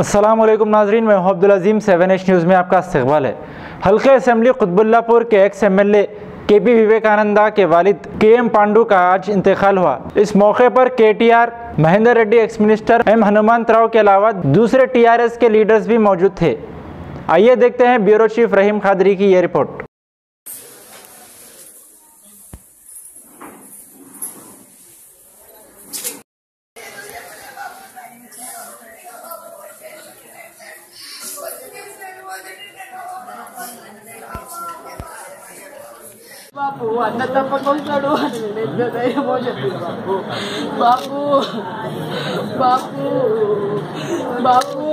अस्सलाम वालेकुम नाजरीन, मैं अब्दुल अजीम 7H न्यूज़ में आपका इस्तकबाल है। हल्के असम्बली कुतुबुल्लाहपुर के एक्स MLA KP विवेकानंदा के वालिद KM पांडू का आज इंतकाल हुआ। इस मौके पर KTR, Mahendra Reddy, ex minister M Hanumantha Rao के अलावा दूसरे TRS के लीडर्स भी मौजूद थे। आइए देखते हैं ब्यूरो चीफ रहीम खादरी की ये रिपोर्ट। बापू अन्न तपकोंटाడు ఎంత ధైర్యమో చెప్పు బాపు బాపు బాపు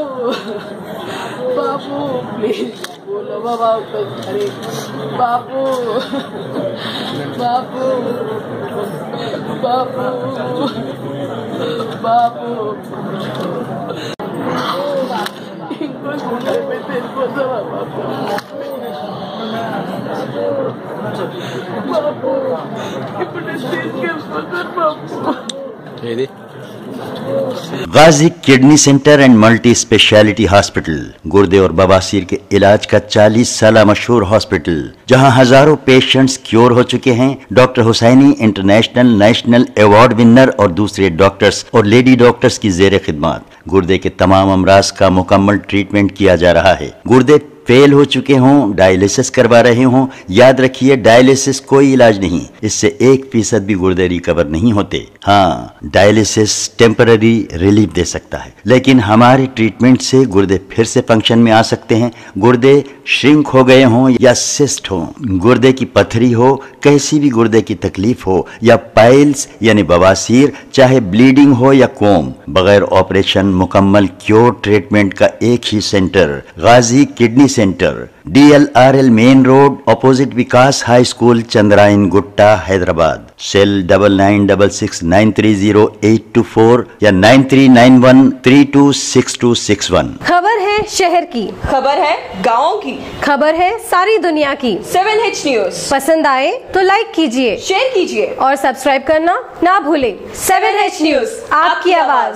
బాపు ప్లీజ్ बोलो बाबा अरे बापू बापू बापू बापू इंको सुनने में तेरे को बापू बापू ఇప్పుడు స్టేజ్ కి వస్తారు బాపూ ఏది Ghazi kidney centre and multi speciality hospital गुर्दे और बवासीर के इलाज का 40 साल मशहूर हॉस्पिटल, जहां हजारों पेशेंट्स क्योर हो चुके हैं। Doctor Hussaini international national award winner और दूसरे डॉक्टर्स और लेडी डॉक्टर्स की जेर खिदमत गुर्दे के तमाम अमराज का मुकम्मल ट्रीटमेंट किया जा रहा है। गुर्दे फेल हो चुके हों, डायलिसिस करवा रहे हों, याद रखिए डायलिसिस कोई इलाज नहीं, इससे 1% भी गुर्दे रिकवर नहीं होते। हाँ, डायलिसिस टेम्पररी रिलीफ दे सकता है, लेकिन हमारे ट्रीटमेंट से गुर्दे फिर से फंक्शन में आ सकते हैं। गुर्दे श्रिंक हो गए हों या सिस्ट हो, गुर्दे की पथरी हो, कैसी भी गुर्दे की तकलीफ हो, या पाइल्स यानी बवासीर, चाहे ब्लीडिंग हो या कोम, बगैर ऑपरेशन मुकम्मल क्योर ट्रीटमेंट का एक ही centre Ghazi kidney centre, DLRL main road, opposite Vikas high school, Chandrayan Gutta, Hyderabad. Cell 9966930824 या 9391326261। खबर है शहर की, खबर है गाँव की, खबर है सारी दुनिया की। 7H न्यूज़ पसंद आए तो लाइक कीजिए, शेयर कीजिए और सब्सक्राइब करना ना भूलें। 7H न्यूज़, आपकी आवाज।